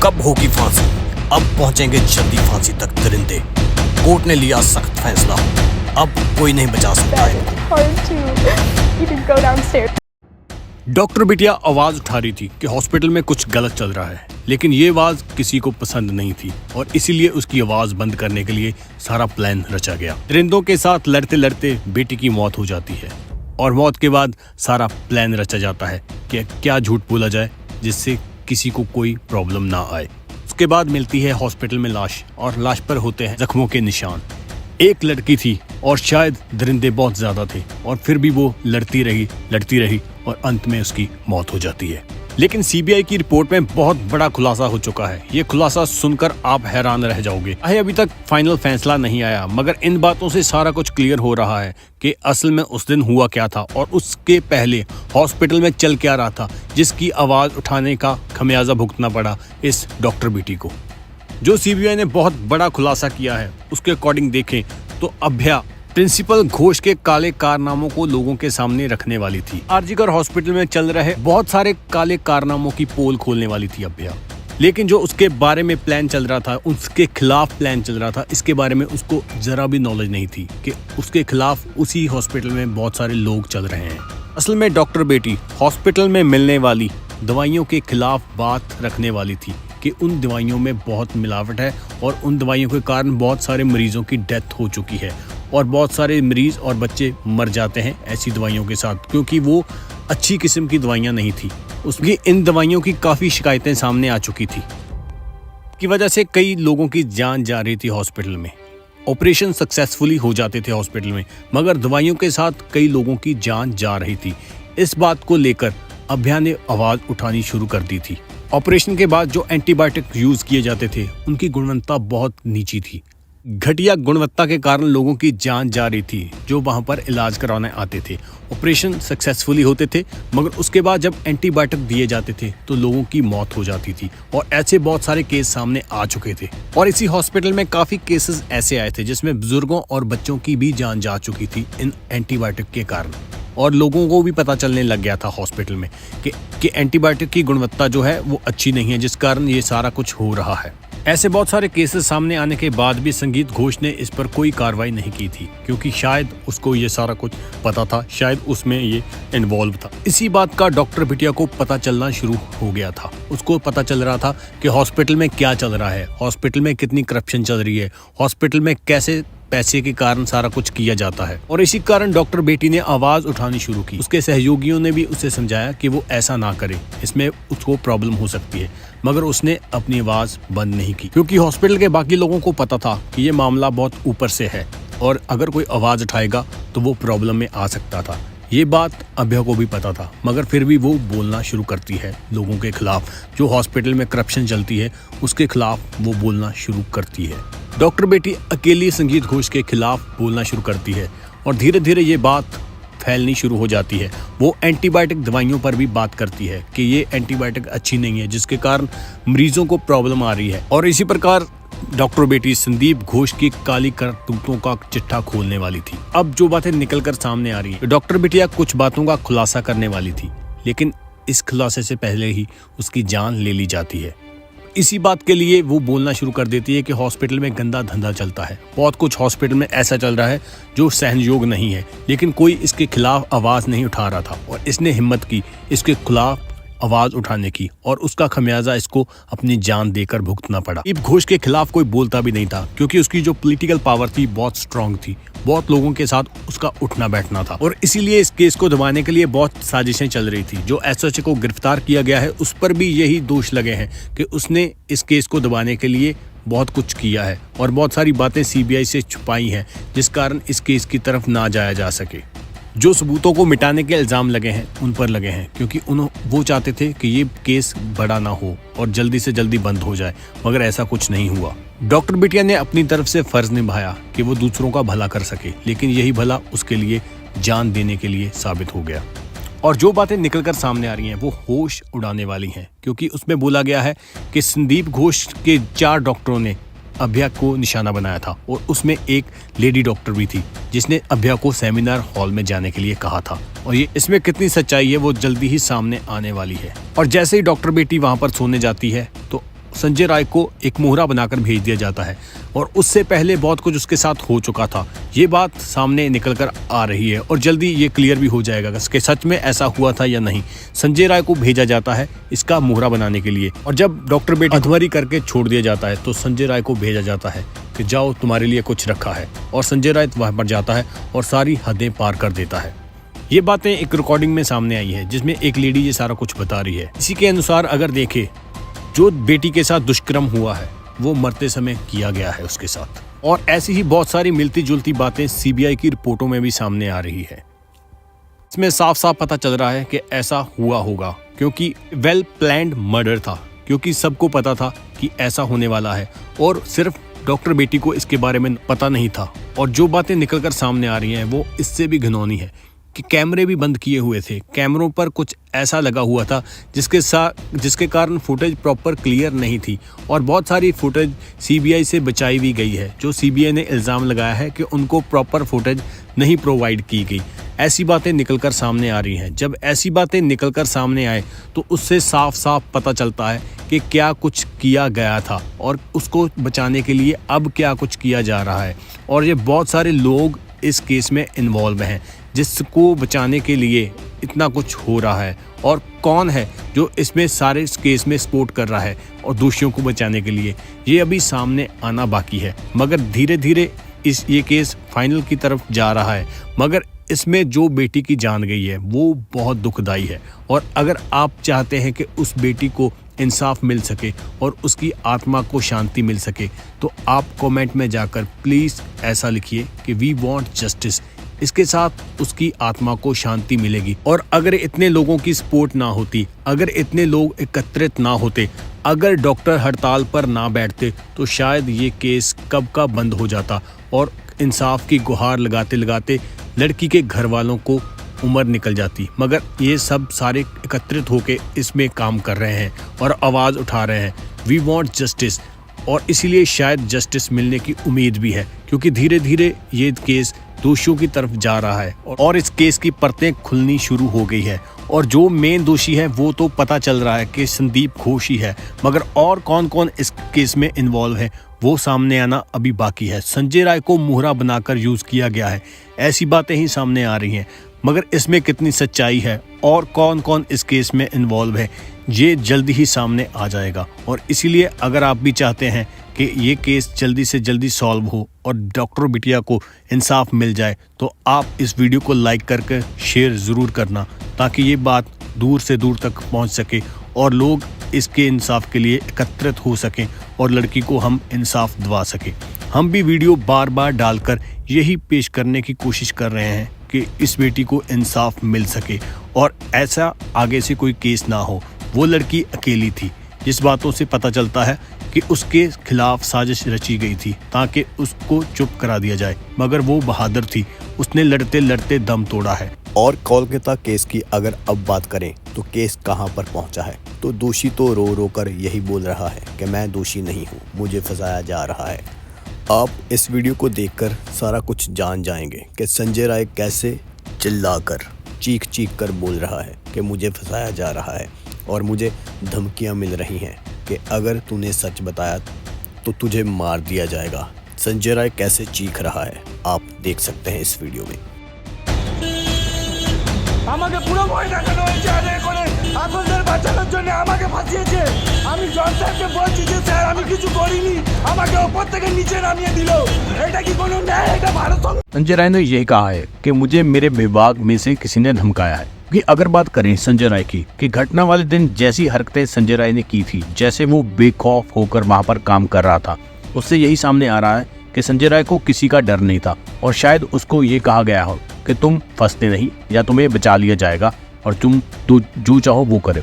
कब होगी फांसी? अब पहुंचेंगे जल्दी फांसी तक दरिंदे। कोर्ट ने लिया सख्त फैसला, अब कोई नहीं बचा सकता है। hard to even go downstairs. Doctor बिटिया आवाज उठा रही थी कि हॉस्पिटल में कुछ गलत चल रहा है, लेकिन ये आवाज किसी को पसंद नहीं थी और इसीलिए उसकी आवाज बंद करने के लिए सारा प्लान रचा गया। दरिंदों के साथ लड़ते लड़ते बेटी की मौत हो जाती है और मौत के बाद सारा प्लान रचा जाता है कि क्या झूठ बोला जाए जिससे किसी को कोई प्रॉब्लम ना आए। उसके बाद मिलती है हॉस्पिटल में लाश और लाश पर होते हैं जख्मों के निशान। एक लड़की थी और शायद दरिंदे बहुत ज्यादा थे और फिर भी वो लड़ती रही और अंत में उसकी मौत हो जाती है। लेकिन सीबीआई की रिपोर्ट में बहुत बड़ा खुलासा हो चुका है। ये खुलासा सुनकर आप हैरान रह जाओगे। अभी तक फाइनल फैसला नहीं आया, मगर इन बातों से सारा कुछ क्लियर हो रहा है कि असल में उस दिन हुआ क्या था और उसके पहले हॉस्पिटल में चल क्या रहा था, जिसकी आवाज उठाने का खमियाजा भुगतना पड़ा इस डॉक्टर बेटी को। जो सीबीआई ने बहुत बड़ा खुलासा किया है उसके अकॉर्डिंग देखें तो अभ्या प्रिंसिपल घोष के काले कारनामों को लोगों के सामने रखने वाली थी। आरजीकर हॉस्पिटल में चल रहे बहुत सारे काले कारनामों की पोल खोलने वाली थी अभ्या। लेकिन जो उसके बारे में प्लान चल रहा था, उसके खिलाफ प्लान चल रहा था, इसके बारे में उसको जरा भी नॉलेज नहीं थी कि उसके खिलाफ उसी हॉस्पिटल में बहुत सारे लोग चल रहे हैं। असल में डॉक्टर बेटी हॉस्पिटल में मिलने वाली दवाइयों के खिलाफ बात रखने वाली थी कि उन दवाइयों में बहुत मिलावट है और उन दवाइयों के कारण बहुत सारे मरीजों की डेथ हो चुकी है और बहुत सारे मरीज और बच्चे मर जाते हैं ऐसी दवाइयों के साथ, क्योंकि वो अच्छी किस्म की दवाइयां नहीं थी। उसकी इन दवाइयों की काफ़ी शिकायतें सामने आ चुकी थी, की वजह से कई लोगों की जान जा रही थी हॉस्पिटल में। ऑपरेशन सक्सेसफुली हो जाते थे हॉस्पिटल में, मगर दवाइयों के साथ कई लोगों की जान जा रही थी। इस बात को लेकर अभ्या ने आवाज़ उठानी शुरू कर दी थी। ऑपरेशन के बाद जो एंटीबायोटिक यूज़ किए जाते थे उनकी गुणवत्ता बहुत नीची थी। घटिया गुणवत्ता के कारण लोगों की जान जा रही थी जो वहां पर इलाज कराने आते थे। ऑपरेशन सक्सेसफुली होते थे, मगर उसके बाद जब एंटीबायोटिक दिए जाते थे तो लोगों की मौत हो जाती थी और ऐसे बहुत सारे केस सामने आ चुके थे। और इसी हॉस्पिटल में काफ़ी केसेस ऐसे आए थे जिसमें बुजुर्गों और बच्चों की भी जान जा चुकी थी इन एंटीबायोटिक के कारण। और लोगों को भी पता चलने लग गया था हॉस्पिटल में कि एंटीबायोटिक की गुणवत्ता जो है वो अच्छी नहीं है, जिस कारण ये सारा कुछ हो रहा है। ऐसे बहुत सारे केसेस सामने आने के बाद भी संगीत घोष ने इस पर कोई कार्रवाई नहीं की थी, क्योंकि शायद उसको ये सारा कुछ पता था, शायद उसमें ये इन्वॉल्व था। इसी बात का डॉक्टर बिटिया को पता चलना शुरू हो गया था। उसको पता चल रहा था कि हॉस्पिटल में क्या चल रहा है, हॉस्पिटल में कितनी करप्शन चल रही है, हॉस्पिटल में कैसे पैसे के कारण सारा कुछ किया जाता है। और इसी कारण डॉक्टर बेटी ने आवाज उठानी शुरू की। उसके सहयोगियों ने भी उसे समझाया कि वो ऐसा ना करे, इसमें उसको प्रॉब्लम हो सकती है, मगर उसने अपनी आवाज बंद नहीं की, क्योंकि हॉस्पिटल के बाकी लोगों को पता था कि ये मामला बहुत ऊपर से है और अगर कोई आवाज उठाएगा तो वो प्रॉब्लम में आ सकता था। ये बात अभ्या को भी पता था, मगर फिर भी वो बोलना शुरू करती है लोगों के खिलाफ। जो हॉस्पिटल में करप्शन चलती है उसके खिलाफ वो बोलना शुरू करती है। डॉक्टर बेटी अकेली संगीत घोष के खिलाफ बोलना शुरू करती है और धीरे धीरे ये बात फैलनी शुरू हो जाती है। वो एंटीबायोटिक दवाइयों पर भी बात करती है कि ये एंटीबायोटिक अच्छी नहीं है, जिसके कारण मरीजों को प्रॉब्लम आ रही है। और इसी प्रकार डॉक्टर बेटी संदीप घोष की काली करतूतों का चिट्ठा खोलने वाली थी। अब जो बातें निकलकर सामने आ रही है, डॉक्टर बिटिया कुछ बातों का खुलासा करने वाली थी, लेकिन इस खुलासे से पहले ही उसकी जान ले ली जाती है। इसी बात के लिए वो बोलना शुरू कर देती है कि हॉस्पिटल में गंदा धंधा चलता है, बहुत कुछ हॉस्पिटल में ऐसा चल रहा है जो सहनयोग नहीं है, लेकिन कोई इसके खिलाफ आवाज नहीं उठा रहा था और इसने हिम्मत की इसके खिलाफ आवाज उठाने की और उसका खमियाजा इसको अपनी जान देकर भुगतना पड़ा। संदीप घोष के खिलाफ कोई बोलता भी नहीं था, क्योंकि उसकी जो पॉलिटिकल पावर थी बहुत स्ट्रांग थी, बहुत लोगों के साथ उसका उठना बैठना था और इसीलिए इस केस को दबाने के लिए बहुत साजिशें चल रही थी। जो एसएचओ को गिरफ्तार किया गया है उस पर भी यही दोष लगे हैं कि उसने इस केस को दबाने के लिए बहुत कुछ किया है और बहुत सारी बातें सीबीआई से छुपाई हैं, जिस कारण इस केस की तरफ ना जाया जा सके। जो सबूतों को मिटाने के इल्जाम लगे हैं उन पर लगे हैं, क्योंकि वो चाहते थे कि ये केस बड़ा ना हो और जल्दी से जल्दी बंद हो जाए, मगर ऐसा कुछ नहीं हुआ। डॉक्टर बिटिया ने अपनी तरफ से फर्ज निभाया कि वो दूसरों का भला कर सके, लेकिन यही भला उसके लिए जान देने के लिए साबित हो गया। और जो बातें निकलकर सामने आ रही हैं वो होश उड़ाने वाली हैं, क्योंकि उसमें बोला गया है कि संदीप घोष के 4 डॉक्टरों ने अभ्या को निशाना बनाया था और उसमें एक लेडी डॉक्टर भी थी जिसने अभ्या को सेमिनार हॉल में जाने के लिए कहा था। और ये इसमें कितनी सच्चाई है वो जल्दी ही सामने आने वाली है। और जैसे ही डॉक्टर बेटी वहां पर सोने जाती है तो संजय राय को एक मोहरा बनाकर भेज दिया जाता है और उससे पहले बहुत कुछ उसके साथ हो चुका था। ये बात सामने निकल कर आ रही है और जल्दी ये क्लियर भी हो जाएगा कि सच में ऐसा हुआ था या नहीं। संजय राय को भेजा जाता है इसका मोहरा बनाने के लिए और जब डॉक्टर बेटी अधमरी करके छोड़ दिया जाता है तो संजय राय को भेजा जाता है कि जाओ तुम्हारे लिए कुछ रखा है, और संजय राय वहाँ पर जाता है और सारी हदें पार कर देता है। ये बातें एक रिकॉर्डिंग में सामने आई है जिसमें एक लेडी ये सारा कुछ बता रही है। इसी के अनुसार अगर देखें, जो बेटी के साथ दुष्कर्म हुआ है वो मरते समय किया गया है उसके साथ, और ऐसी ही बहुत सारी मिलती जुलती बातें सीबीआई की रिपोर्टों में भी सामने आ रही है। इसमें साफ साफ पता चल रहा है कि ऐसा हुआ होगा क्योंकि वेल प्लान्ड मर्डर था, क्योंकि सबको पता था कि ऐसा होने वाला है और सिर्फ डॉक्टर बेटी को इसके बारे में पता नहीं था। और जो बातें निकलकर सामने आ रही हैं वो इससे भी घिनौनी है कि कैमरे भी बंद किए हुए थे, कैमरों पर कुछ ऐसा लगा हुआ था जिसके कारण फुटेज प्रॉपर क्लियर नहीं थी, और बहुत सारी फुटेज सीबीआई से बचाई भी गई है। जो सीबीआई ने इल्ज़ाम लगाया है कि उनको प्रॉपर फुटेज नहीं प्रोवाइड की गई। ऐसी बातें निकलकर सामने आ रही हैं। जब ऐसी बातें निकलकर सामने आए तो उससे साफ साफ पता चलता है कि क्या कुछ किया गया था और उसको बचाने के लिए अब क्या कुछ किया जा रहा है। और ये बहुत सारे लोग इस केस में इन्वॉल्व हैं जिसको बचाने के लिए इतना कुछ हो रहा है, और कौन है जो इसमें सारे इस केस में सपोर्ट कर रहा है और दोषियों को बचाने के लिए, ये अभी सामने आना बाकी है। मगर धीरे धीरे ये केस फाइनल की तरफ जा रहा है। मगर इसमें जो बेटी की जान गई है वो बहुत दुखदाई है, और अगर आप चाहते हैं कि उस बेटी को इंसाफ मिल सके और उसकी आत्मा को शांति मिल सके तो आप कमेंट में जाकर प्लीज़ ऐसा लिखिए कि वी वांट जस्टिस। इसके साथ उसकी आत्मा को शांति मिलेगी। और अगर इतने लोगों की सपोर्ट ना होती, अगर इतने लोग एकत्रित ना होते, अगर डॉक्टर हड़ताल पर ना बैठते तो शायद ये केस कब का बंद हो जाता और इंसाफ की गुहार लगाते लगाते लड़की के घर वालों को उम्र निकल जाती। मगर ये सब सारे एकत्रित होकर इसमें काम कर रहे हैं और आवाज़ उठा रहे हैं, वी वांट जस्टिस। और इसीलिए शायद जस्टिस मिलने की उम्मीद भी है, क्योंकि धीरे धीरे ये केस दोषियों की तरफ जा रहा है और इस केस की परतें खुलनी शुरू हो गई है। और जो मेन दोषी है वो तो पता चल रहा है कि संदीप घोष ही है, मगर और कौन कौन इस केस में इन्वॉल्व है वो सामने आना अभी बाकी है। संजय राय को मोहरा बनाकर यूज़ किया गया है, ऐसी बातें ही सामने आ रही हैं, मगर इसमें कितनी सच्चाई है और कौन कौन इस केस में इन्वॉल्व है ये जल्दी ही सामने आ जाएगा। और इसीलिए अगर आप भी चाहते हैं कि ये केस जल्दी से जल्दी सॉल्व हो और डॉक्टर बिटिया को इंसाफ मिल जाए तो आप इस वीडियो को लाइक करके शेयर ज़रूर करना, ताकि ये बात दूर से दूर तक पहुंच सके और लोग इसके इंसाफ के लिए एकत्रित हो सकें और लड़की को हम इंसाफ दिवा सकें। हम भी वीडियो बार बार डालकर यही पेश करने की कोशिश कर रहे हैं कि इस बेटी को इंसाफ मिल सके और ऐसा आगे से कोई केस ना हो। वो लड़की अकेली थी, जिस बातों से पता चलता है कि उसके खिलाफ साजिश रची गई थी ताकि उसको चुप करा दिया जाए, मगर वो बहादुर थी, उसने लड़ते लड़ते दम तोड़ा है। और कोलकाता केस की अगर अब बात करें तो केस कहां पर पहुंचा है, तो दोषी तो रो रो कर यही बोल रहा है कि मैं दोषी नहीं हूं, मुझे फंसाया जा रहा है। आप इस वीडियो को देखकर सारा कुछ जान जाएंगे कि संजय राय कैसे चिल्लाकर चीख चीख कर बोल रहा है कि मुझे फंसाया जा रहा है और मुझे धमकियां मिल रही हैं कि अगर तूने सच बताया तो तुझे मार दिया जाएगा। संजय राय कैसे चीख रहा है आप দেখ सकते हैं इस वीडियो में। আমাকে পুরো ভয় দেখানো হয়েছে, আরে করে আসলদের বাঁচানোর জন্য আমাকে ফাঁসিয়েছে। আমি জজ সাহেবকে বলছি যে স্যার আমি কিছু করিনি, আমাকে ওপর থেকে নিচে নামিয়ে দিল। এটা কি কোনো ন্যায়? এটা ভারত। संजय राय ने यही कहा है कि मुझे मेरे विभाग में से किसी ने धमकाया है। कि अगर बात करें संजय राय की कि घटना वाले दिन जैसी हरकतें संजय राय ने की थी, जैसे वो बेखौफ होकर वहां पर काम कर रहा था, उससे यही सामने आ रहा है कि संजय राय को किसी का डर नहीं था और शायद उसको ये कहा गया हो कि तुम फंसते नहीं या तुम्हें बचा लिया जाएगा और तुम जो चाहो वो करो।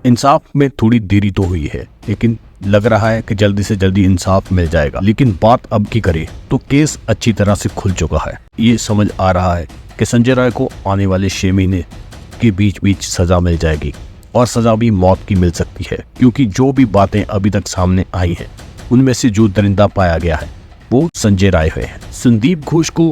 इंसाफ में थोड़ी देरी तो हुई है, लेकिन लग रहा है कि जल्दी से जल्दी इंसाफ मिल जाएगा। लेकिन बात अब की करें तो केस अच्छी तरह से खुल चुका है। ये समझ आ रहा है कि संजय राय को आने वाले 6 महीने के बीच सजा मिल जाएगी और सजा भी मौत की मिल सकती है, क्योंकि जो भी बातें अभी तक सामने आई हैं उनमें से जो दरिंदा पाया गया है वो संजय राय हुए हैं। संदीप घोष को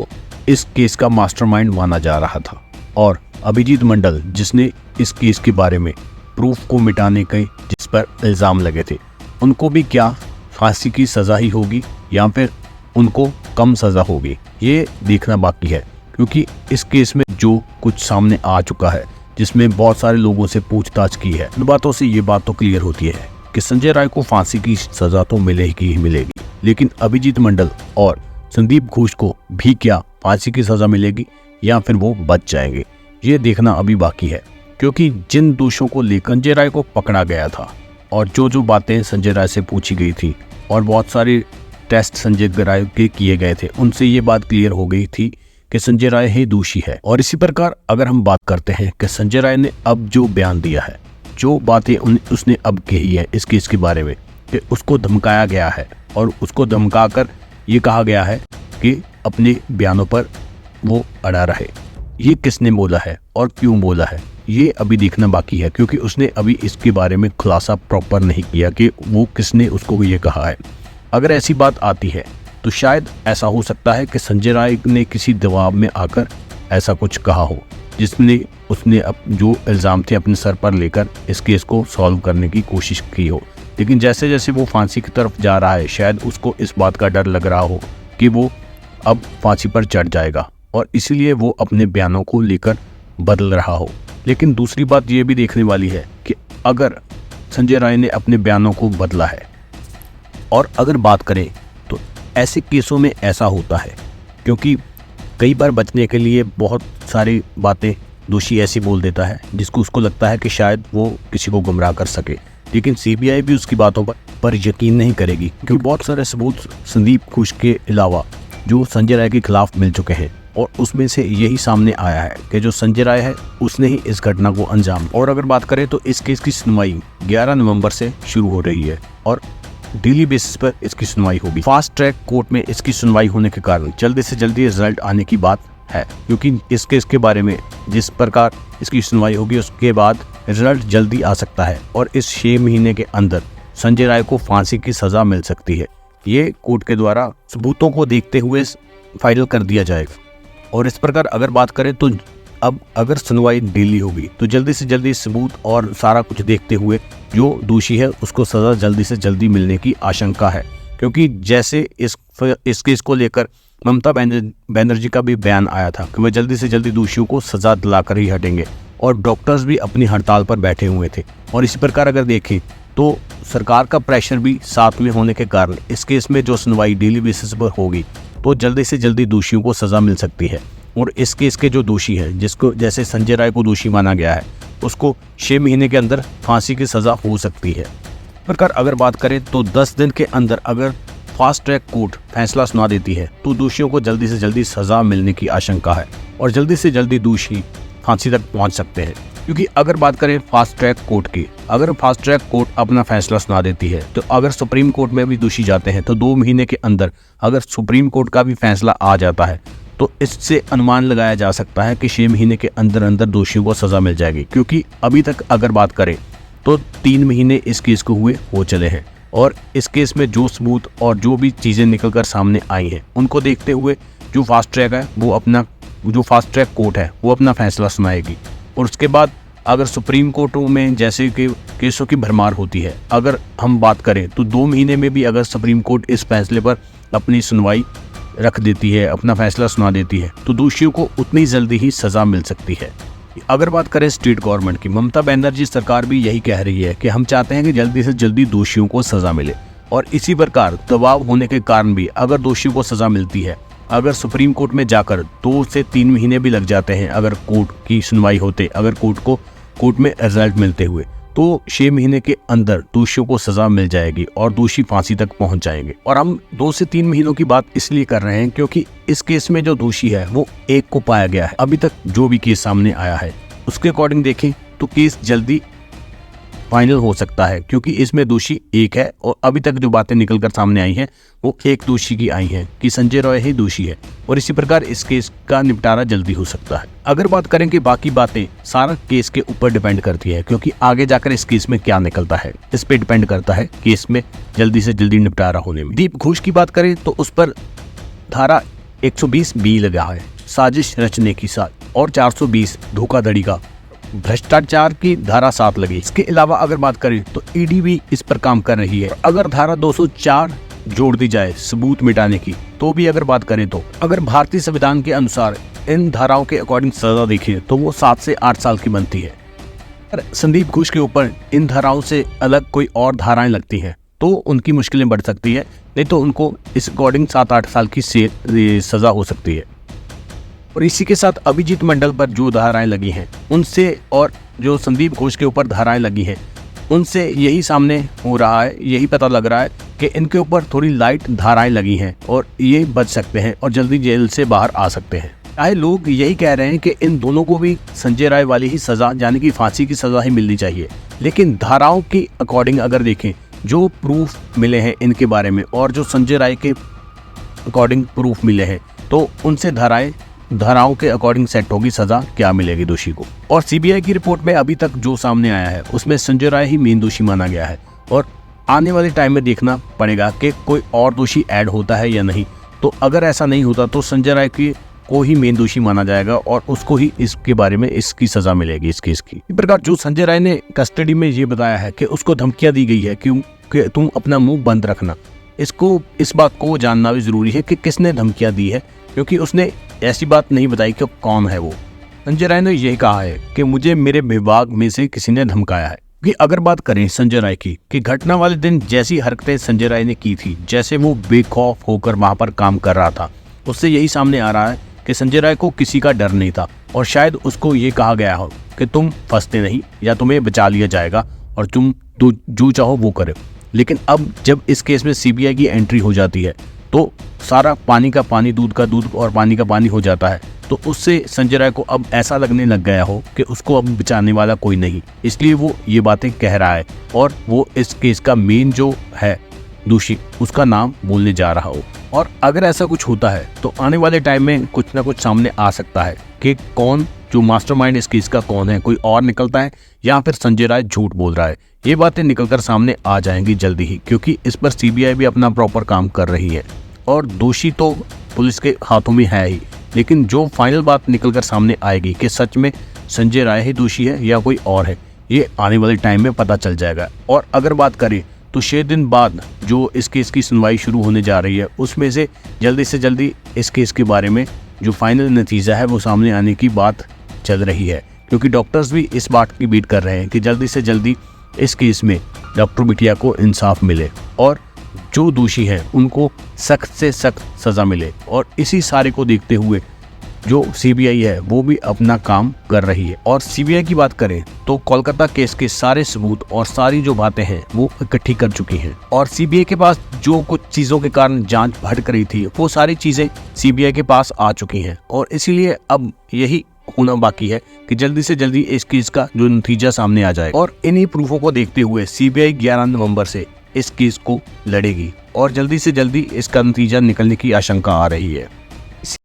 इस केस का मास्टरमाइंड माना जा रहा था और अभिजीत मंडल जिसने इस केस के बारे में प्रूफ को मिटाने के जिस पर इल्ज़ाम लगे थे, उनको भी क्या फांसी की सज़ा ही होगी या फिर उनको कम सज़ा होगी, ये देखना बाकी है। क्योंकि इस केस में जो कुछ सामने आ चुका है, जिसमें बहुत सारे लोगों से पूछताछ की है, इन बातों से ये बात तो क्लियर होती है कि संजय राय को फांसी की सज़ा तो मिलेगी ही मिलेगी, लेकिन अभिजीत मंडल और संदीप घोष को भी क्या फांसी की सज़ा मिलेगी या फिर वो बच जाएंगे, ये देखना अभी बाकी है। क्योंकि जिन दोषों को लेकर संजय राय को पकड़ा गया था और जो बातें संजय राय से पूछी गई थी और बहुत सारे टेस्ट संजय राय के किए गए थे, उनसे ये बात क्लियर हो गई थी कि संजय राय ही दोषी है। और इसी प्रकार अगर हम बात करते हैं कि संजय राय ने अब जो बयान दिया है, जो बातें उसने अब कही है इस केस के बारे में, कि उसको धमकाया गया है और उसको धमकाकर ये कहा गया है कि अपने बयानों पर वो अड़ा रहे, ये किसने बोला है और क्यों बोला है, ये अभी देखना बाकी है। क्योंकि उसने अभी इसके बारे में खुलासा प्रॉपर नहीं किया कि वो किसने उसको ये कहा है। अगर ऐसी बात आती है तो शायद ऐसा हो सकता है कि संजय राय ने किसी दबाव में आकर ऐसा कुछ कहा हो, जिसने उसने जो इल्ज़ाम थे अपने सर पर लेकर इस केस को सॉल्व करने की कोशिश की हो। लेकिन जैसे जैसे वो फांसी की तरफ जा रहा है, शायद उसको इस बात का डर लग रहा हो कि वो अब फांसी पर चढ़ जाएगा और इसीलिए वो अपने बयानों को लेकर बदल रहा हो। लेकिन दूसरी बात ये भी देखने वाली है कि अगर संजय राय ने अपने बयानों को बदला है, और अगर बात करें तो ऐसे केसों में ऐसा होता है, क्योंकि कई बार बचने के लिए बहुत सारी बातें दोषी ऐसी बोल देता है जिसको उसको लगता है कि शायद वो किसी को गुमराह कर सके, लेकिन सीबीआई भी उसकी बातों पर यकीन नहीं करेगी। क्योंकि बहुत सारे सबूत संदीप घोष के अलावा जो संजय राय के खिलाफ मिल चुके हैं और उसमें से यही सामने आया है कि जो संजय राय है उसने ही इस घटना को अंजाम। और अगर बात करें तो इस केस की सुनवाई 11 नवंबर से शुरू हो रही है और डेली बेसिस पर इसकी सुनवाई होगी। फास्ट ट्रैक कोर्ट में इसकी सुनवाई होने के कारण जल्दी से जल्दी रिजल्ट आने की बात है, क्योंकि इस केस के बारे में जिस प्रकार इसकी सुनवाई होगी उसके बाद रिजल्ट जल्दी आ सकता है और इस 6 महीने के अंदर संजय राय को फांसी की सजा मिल सकती है। ये कोर्ट के द्वारा सबूतों को देखते हुए फाइनल कर दिया जाएगा। और इस प्रकार अगर बात करें तो अब अगर सुनवाई डेली होगी तो जल्दी से जल्दी सबूत और सारा कुछ देखते हुए जो दोषी है उसको सज़ा जल्दी से जल्दी मिलने की आशंका है। क्योंकि जैसे इस केस को लेकर ममता बनर्जी का भी बयान आया था कि वह जल्दी से जल्दी दोषियों को सज़ा दिलाकर ही हटेंगे और डॉक्टर्स भी अपनी हड़ताल पर बैठे हुए थे। और इसी प्रकार अगर देखें तो सरकार का प्रेशर भी साथ में होने के कारण इस केस में जो सुनवाई डेली बेसिस पर होगी तो जल्दी से जल्दी दोषियों को सज़ा मिल सकती है। और इस केस के जो दोषी है, जिसको जैसे संजय राय को दोषी माना गया है, उसको 6 महीने के अंदर फांसी की सज़ा हो सकती है। प्रकार अगर बात करें तो 10 दिन के अंदर अगर फास्ट ट्रैक कोर्ट फैसला सुना देती है तो दोषियों को जल्दी से जल्दी सज़ा मिलने की आशंका है और जल्दी से जल्दी दोषी फांसी तक पहुंच सकते हैं। क्योंकि अगर बात करें फास्ट ट्रैक कोर्ट की, अगर फास्ट ट्रैक कोर्ट अपना फैसला सुना देती है तो अगर सुप्रीम कोर्ट में भी दोषी जाते हैं तो 2 महीने के अंदर अगर सुप्रीम कोर्ट का भी फैसला आ जाता है तो इससे अनुमान लगाया जा सकता है कि 6 महीने के अंदर अंदर दोषियों को सज़ा मिल जाएगी। क्योंकि अभी तक अगर बात करें तो 3 महीने इस केस को हुए हो चले हैं और इस केस में जो सबूत और जो भी चीज़ें निकल कर सामने आई हैं उनको देखते हुए जो फास्ट ट्रैक है वो अपना जो फास्ट ट्रैक कोर्ट है वो अपना फैसला सुनाएगी। और उसके बाद अगर सुप्रीम कोर्टों में जैसे कि केसों की भरमार होती है, अगर हम बात करें तो 2 महीने में भी अगर सुप्रीम कोर्ट इस फैसले पर अपनी सुनवाई रख देती है, अपना फैसला सुना देती है, तो दोषियों को उतनी जल्दी ही सज़ा मिल सकती है। अगर बात करें स्टेट गवर्नमेंट की, ममता बनर्जी सरकार भी यही कह रही है कि हम चाहते हैं कि जल्दी से जल्दी दोषियों को सज़ा मिले। और इसी प्रकार दबाव होने के कारण भी अगर दोषियों को सज़ा मिलती है, अगर सुप्रीम कोर्ट में जाकर 2 से 3 महीने भी लग जाते हैं अगर कोर्ट की सुनवाई होते, अगर कोर्ट में रिजल्ट मिलते हुए, तो 6 महीने के अंदर दोषियों को सज़ा मिल जाएगी और दोषी फांसी तक पहुंच जाएंगे। और हम 2 से 3 महीनों की बात इसलिए कर रहे हैं क्योंकि इस केस में जो दोषी है वो एक को पाया गया है। अभी तक जो भी केस सामने आया है उसके अकॉर्डिंग देखें तो केस जल्दी फाइनल हो सकता है, क्योंकि इसमें दोषी एक है और अभी तक जो बातें निकलकर सामने आई हैं वो एक दोषी की आई हैं कि संजय राय ही दोषी है और इसी प्रकार इस केस का निपटारा जल्दी हो सकता है। अगर बात करें कि बाकी बातें सारा केस के ऊपर डिपेंड करती है, क्योंकि आगे जाकर इस केस में क्या निकलता है इस पे डिपेंड करता है केस में जल्दी से जल्दी निपटारा होने में। दीप घोष की बात करें तो उस पर धारा 120B लगा है, साजिश रचने की साथ, और 420 धोखाधड़ी का भ्रष्टाचार की धारा 7 लगी। इसके अलावा अगर बात करें तो ईडी भी इस पर काम कर रही है। अगर धारा 204 जोड़ दी जाए सबूत मिटाने की, तो भी अगर बात करें तो अगर भारतीय संविधान के अनुसार इन धाराओं के अकॉर्डिंग सजा देखिए तो वो 7 से 8 साल की बनती है। अगर संदीप घोष के ऊपर इन धाराओं से अलग कोई और धाराएं लगती हैं तो उनकी मुश्किलें बढ़ सकती है, नहीं तो उनको इस अकॉर्डिंग 7-8 साल की सजा हो सकती है। और इसी के साथ अभिजीत मंडल पर जो धाराएं लगी हैं उनसे और जो संदीप घोष के ऊपर धाराएं लगी हैं उनसे यही सामने हो रहा है, यही पता लग रहा है कि इनके ऊपर थोड़ी लाइट धाराएं लगी हैं और ये बच सकते हैं और जल्दी जेल से बाहर आ सकते हैं। चाहे लोग यही कह रहे हैं कि इन दोनों को भी संजय राय वाली ही सजा यानी कि फांसी की सजा ही मिलनी चाहिए, लेकिन धाराओं की अकॉर्डिंग अगर देखें जो प्रूफ मिले हैं इनके बारे में और जो संजय राय के अकॉर्डिंग प्रूफ मिले हैं तो उनसे धाराओं के अकॉर्डिंग सेट होगी सजा क्या मिलेगी दोषी को। और सीबीआई की रिपोर्ट में अभी तक जो सामने आया है उसमें संजय राय ही मेन दोषी माना गया है और आने वाले टाइम में देखना पड़ेगा कि कोई और दोषी ऐड होता है या नहीं। तो अगर ऐसा नहीं होता तो संजय राय को ही मेन दोषी माना जाएगा और उसको ही इसके बारे में इसकी सजा मिलेगी इस केस की। इस प्रकार जो संजय राय ने कस्टडी में ये बताया है कि उसको धमकियां दी गई है कि तुम अपना मुंह बंद रखना, इस बात को जानना भी जरूरी है कि किसने धमकियां दी है, क्योंकि उसने ऐसी बात नहीं बताई कि कौन है वो। संजय राय ने यही कहा है कि मुझे मेरे विभाग में से किसी ने धमकाया है। कि अगर बात करें संजय राय की कि घटना वाले दिन जैसी हरकतें संजय राय ने की थी, जैसे वो बेखौफ होकर वहां पर काम कर रहा था, उससे यही सामने आ रहा है कि संजय राय को किसी का डर नहीं था और शायद उसको ये कहा गया हो कि तुम फंसते नहीं या तुम्हें बचा लिया जाएगा और तुम जो चाहो वो करो। लेकिन अब जब इस केस में सीबीआई की एंट्री हो जाती है तो सारा पानी का पानी, दूध का दूध और पानी का पानी हो जाता है। तो उससे संजय राय को अब ऐसा लगने लग गया हो कि उसको अब बचाने वाला कोई नहीं, इसलिए वो ये बातें कह रहा है और वो इस केस का मेन जो है दोषी उसका नाम बोलने जा रहा हो। और अगर ऐसा कुछ होता है तो आने वाले टाइम में कुछ ना कुछ सामने आ सकता है कि कौन जो मास्टरमाइंड इस केस का कौन है, कोई और निकलता है या फिर संजय राय झूठ बोल रहा है। ये बातें निकलकर सामने आ जाएंगी जल्दी ही, क्योंकि इस पर सीबीआई भी अपना प्रॉपर काम कर रही है और दोषी तो पुलिस के हाथों में है ही, लेकिन जो फाइनल बात निकलकर सामने आएगी कि सच में संजय राय ही दोषी है या कोई और है, ये आने वाले टाइम में पता चल जाएगा। और अगर बात करें तो 6 दिन बाद जो इस केस की सुनवाई शुरू होने जा रही है उसमें से जल्दी इस केस के बारे में जो फाइनल नतीजा है वो सामने आने की बात चल रही है, क्योंकि डॉक्टर्स भी इस बात की वेट कर रहे हैं कि जल्दी से जल्दी इस केस में डॉक्टर बिटिया को इंसाफ मिले और जो दोषी हैं उनको सख्त से सख्त सज़ा मिले। और इसी सारे को देखते हुए जो सीबीआई है वो भी अपना काम कर रही है। और सीबीआई की बात करें तो कोलकाता केस के सारे सबूत और सारी जो बातें हैं वो इकट्ठी कर चुकी हैं और सीबीआई के पास जो कुछ चीज़ों के कारण जांच भटक रही थी वो सारी चीज़ें सीबीआई के पास आ चुकी हैं और इसीलिए अब यही होना बाकी है कि जल्दी से जल्दी इस केस का जो नतीजा सामने आ जाए। और इन्हीं प्रूफों को देखते हुए सीबीआई 11 नवंबर से इस केस को लड़ेगी और जल्दी से जल्दी इसका नतीजा निकलने की आशंका आ रही है।